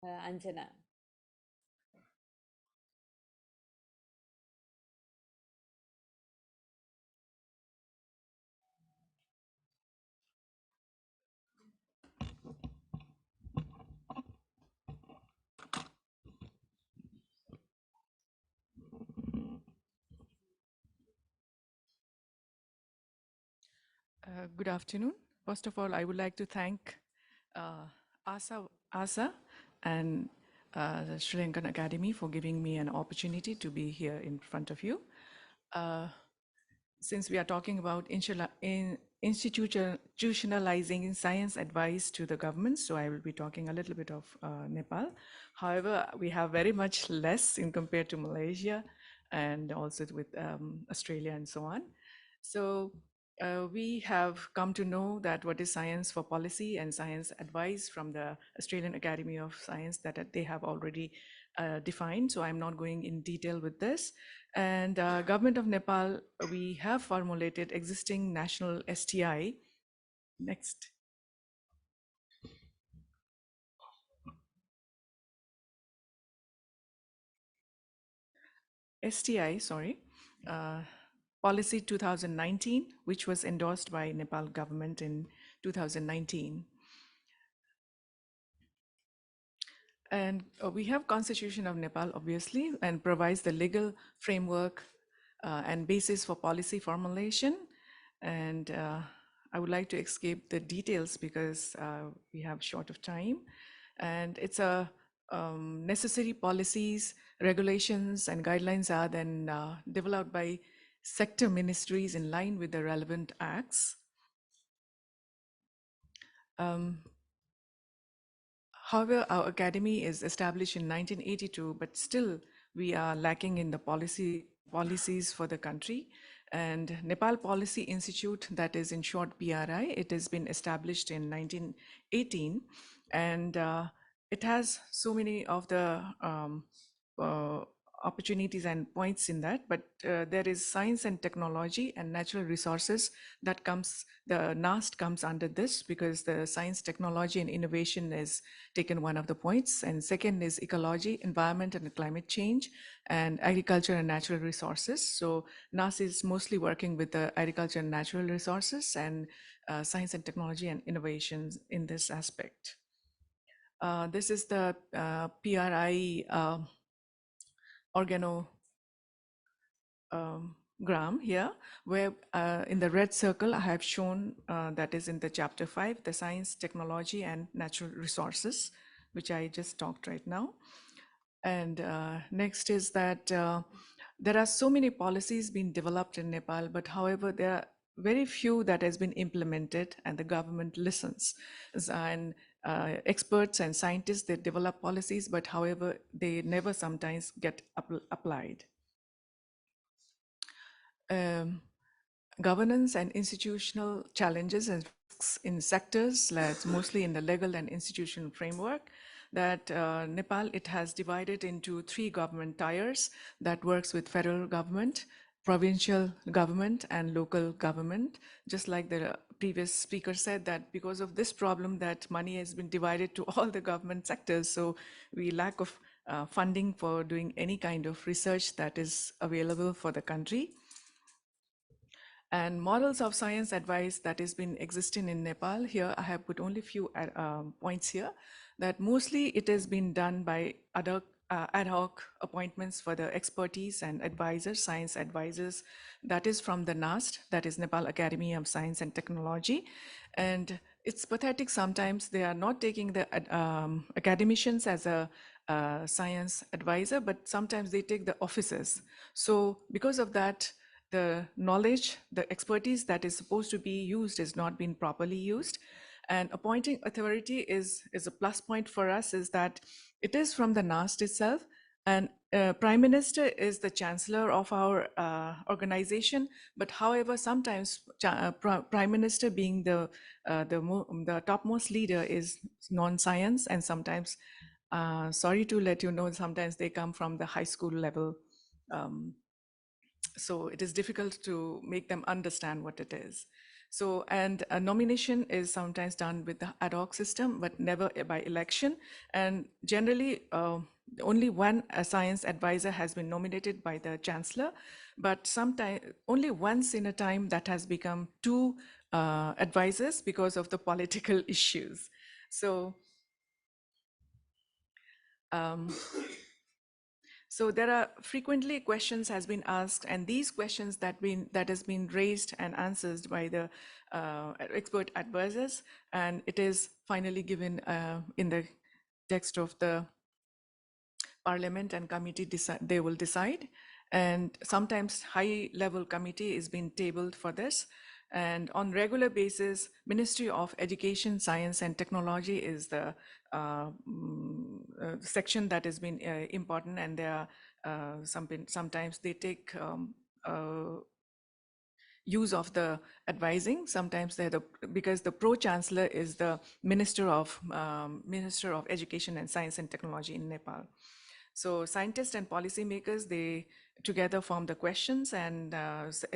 Anjana. Good afternoon. First of all, I would like to thank uh, ASA and the Sri Lankan Academy for giving me an opportunity to be here in front of you. Uh, since we are talking about institutionalizing science advice to the government, so I will be talking a little bit of Nepal. However, we have very much less in compared to Malaysia and also with Australia and so on. So we have come to know that what is science for policy and science advice from the Australian Academy of Science that they have already defined. So I'm not going in detail with this. And government of Nepal, we have formulated existing national STI. Next. STI, sorry. Uh, Policy 2019, which was endorsed by Nepal government in 2019. And we have Constitution of Nepal, obviously, and provides the legal framework and basis for policy formulation. And I would like to escape the details because we have short of time. And it's a necessary policies, regulations, and guidelines are then developed by sector ministries in line with the relevant acts. Um, However, our academy is established in 1982, but still we are lacking in the policies for the country. And Nepal Policy Institute, that is in short PRI, it has been established in 1918, and it has so many of the uh, opportunities and points in that, but there is science and technology and natural resources that comes, the NAST comes under this because the science, technology and innovation is taken one of the points. And second is ecology, environment and climate change, and agriculture and natural resources. So NAS is mostly working with the agriculture and natural resources and science and technology and innovations in this aspect. This is the PRI organogram here, where in the red circle I have shown that is in the chapter 5, the science, technology and natural resources, which I just talked right now. And next is that there are so many policies being developed in Nepal, but however, there are very few that has been implemented and the government listens. And experts and scientists, they develop policies, but however, they never sometimes get applied. Um, Governance and institutional challenges and risks in sectors, like mostly in the legal and institutional framework, that Nepal, it has divided into 3 government tiers that works with federal government, provincial government and local government. Just like the previous speaker said, that because of this problem that money has been divided to all the government sectors, so we lack of funding for doing any kind of research that is available for the country. And models of science advice that has been existing in Nepal. Here I have put only few points here, that mostly it has been done by other ad hoc appointments for the expertise and advisors, science advisors, that is from the NAST, that is Nepal Academy of Science and Technology. And it's pathetic sometimes they are not taking the academicians as a science advisor, but sometimes they take the officers. So because of that, the knowledge, the expertise that is supposed to be used is not being properly used. And appointing authority is a plus point for us, is that it is from the NAST itself. And Prime Minister is the chancellor of our organization. But however, sometimes Prime Minister being the topmost leader is non-science, and sometimes, sorry to let you know, sometimes they come from the high school level. Um, so it is difficult to make them understand what it is. So, and a nomination is sometimes done with the ad hoc system, but never by election. And generally, only one science advisor has been nominated by the chancellor, but sometimes only once in a time that has become two advisors because of the political issues. So, um, so there are frequently questions has been asked, and these questions that has been raised and answered by the expert advisors, and it is finally given in the text of the parliament, and committee they will decide. And sometimes high level committee is being tabled for this. And on regular basis, Ministry of Education, Science and Technology is the section that has been important, and there are sometimes they take use of the advising. Sometimes they're because the pro chancellor is the Minister of Education and Science and Technology in Nepal. So scientists and policymakers, they together form the questions, and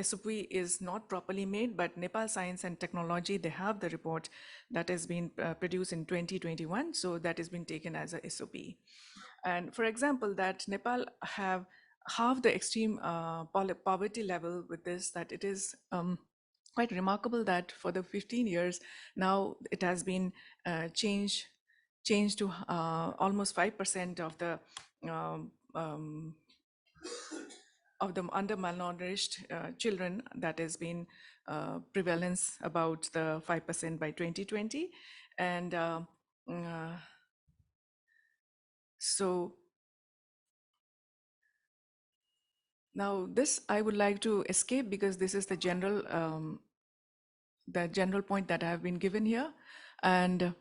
SOP is not properly made, but Nepal Science and Technology, they have the report that has been produced in 2021. So that has been taken as a SOP. And for example, that Nepal have half the extreme poverty level with this, that it is quite remarkable that for the 15 years now it has been changed to almost 5% um, um, of the under malnourished children, that has been prevalence about the 5% by 2020. And uh, so now this I would like to escape, because this is the general point that I have been given here. And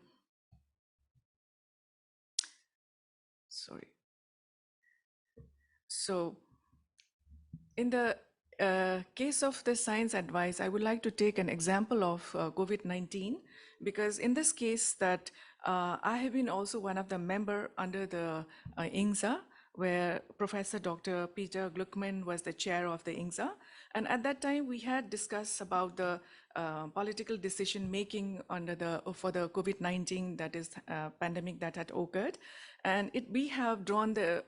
sorry. So in the case of the science advice, I would like to take an example of COVID-19, because in this case that I have been also one of the member under the INGSA, where Professor Dr. Peter Gluckman was the chair of the INGSA. And at that time, we had discussed about the political decision making for the COVID-19, that is pandemic that had occurred. And we have drawn the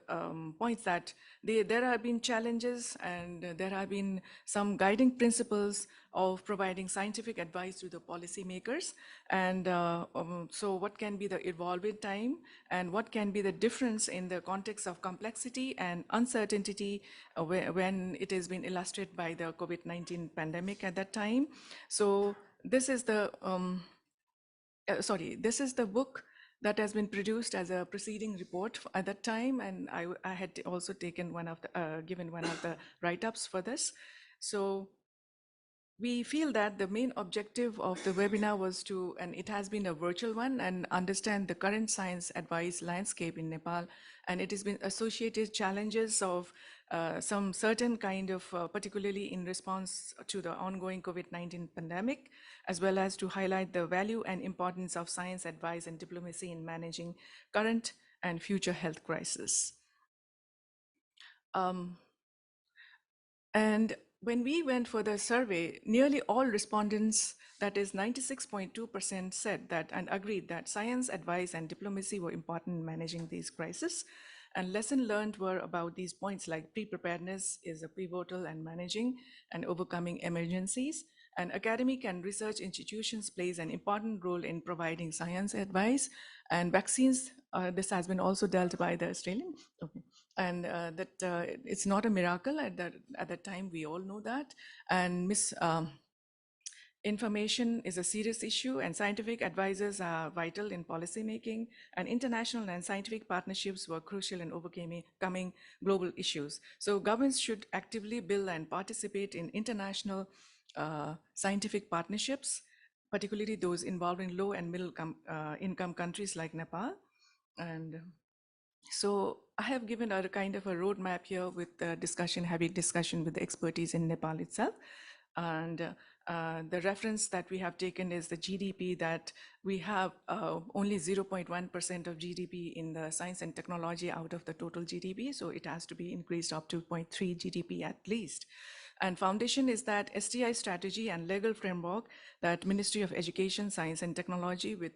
points that there have been challenges, and there have been some guiding principles of providing scientific advice to the policymakers. And so what can be the evolving time, and what can be the difference in the context of complexity and uncertainty when it has been illustrated by the COVID-19 pandemic at that time. So this is the this is the book that has been produced as a preceding report at that time, and I had also taken one of the given one of the write-ups for this. So we feel that the main objective of the webinar was to, and it has been a virtual one, and understand the current science advice landscape in Nepal, and it has been associated challenges of some certain kind of, particularly in response to the ongoing COVID-19 pandemic, as well as to highlight the value and importance of science advice and diplomacy in managing current and future health crises. And when we went for the survey, nearly all respondents, that is 96.2%, said that and agreed that science, advice, and diplomacy were important in managing these crises. And lessons learned were about these points, like pre-preparedness is a pivotal and managing and overcoming emergencies. And academic and research institutions plays an important role in providing science advice. And vaccines, this has been also dealt by the Australian. Okay. And that it's not a miracle at that time, we all know that. And information is a serious issue, and scientific advisors are vital in policy making, and international and scientific partnerships were crucial in overcoming global issues. So governments should actively build and participate in international scientific partnerships, particularly those involving low and middle income countries like Nepal. And so I have given a kind of a roadmap here with the discussion, having discussion with the expertise in Nepal itself. And the reference that we have taken is the GDP, that we have only 0.1% of GDP in the science and technology out of the total GDP. So it has to be increased up to 0.3 GDP at least. And foundation is that STI strategy and legal framework that Ministry of Education, Science and Technology with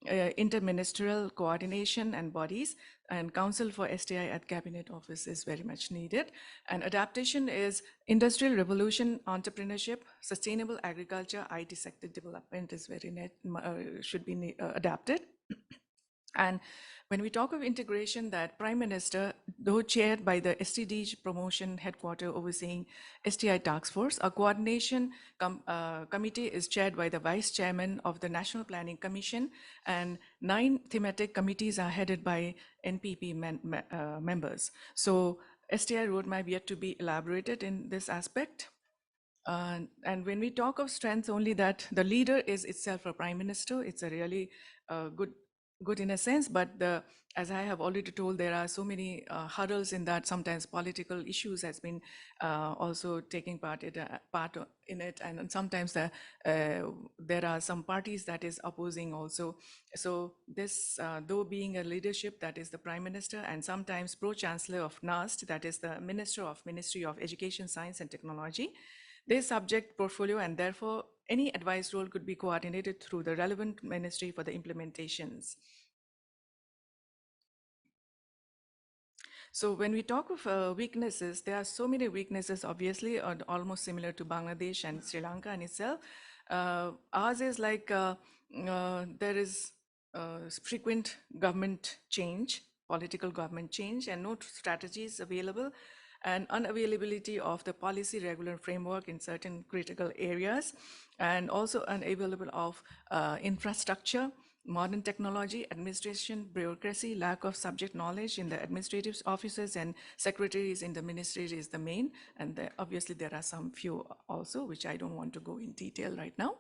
interministerial coordination and bodies and Council for STI at Cabinet Office is very much needed. And adaptation is industrial revolution, entrepreneurship, sustainable agriculture, IT sector development is very should be adapted. And when we talk of integration, that Prime Minister, though chaired by the STD promotion headquarter overseeing STI task force, a coordination committee is chaired by the Vice Chairman of the National Planning Commission, and 9 thematic committees are headed by NPP members. So STI roadmap yet to be elaborated in this aspect. And when we talk of strength, only that the leader is itself a prime minister, it's a really good in a sense, but as I have already told, there are so many hurdles in that. Sometimes political issues has been also taking part in it, and sometimes there are some parties that is opposing also. So this, though being a leadership, that is the prime minister, and sometimes pro-chancellor of NAST, that is the Ministry of Education, Science and Technology. They subject portfolio, and therefore any advice role could be coordinated through the relevant ministry for the implementations. So when we talk of weaknesses, there are so many weaknesses, obviously, almost similar to Bangladesh and Sri Lanka in itself. Ours is like there is frequent government change, political government change, and no strategies available, and unavailability of the policy regular framework in certain critical areas, and also unavailable of infrastructure, modern technology, administration, bureaucracy, lack of subject knowledge in the administrative offices and secretaries in the ministry is the main. And obviously there are some few also, which I don't want to go in detail right now.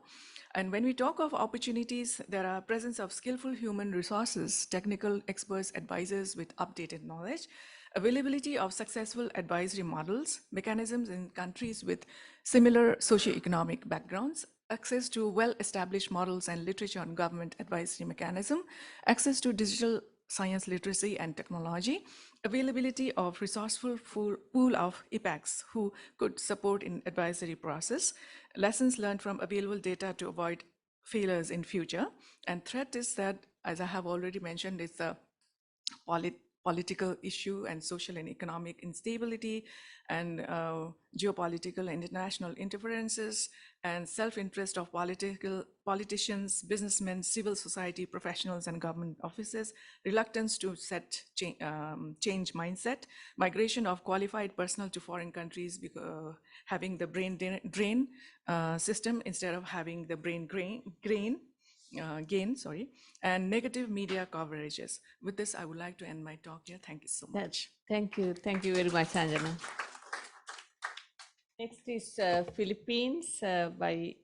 And when we talk of opportunities, there are presence of skillful human resources, technical experts, advisors with updated knowledge, availability of successful advisory models, mechanisms in countries with similar socioeconomic backgrounds, access to well-established models and literature on government advisory mechanism, access to digital science literacy and technology, availability of resourceful pool of IPACs who could support in advisory process, lessons learned from available data to avoid failures in future. And threat is that, as I have already mentioned, it's the political issue and social and economic instability and geopolitical and international interferences and self-interest of politicians, businessmen, civil society professionals and government offices, reluctance to set change mindset, migration of qualified personnel to foreign countries, having the brain drain system instead of having the brain gain, and negative media coverages. With this, I would like to end my talk here. Thank you so much. Thank you very much, Anjana. Next is Philippines by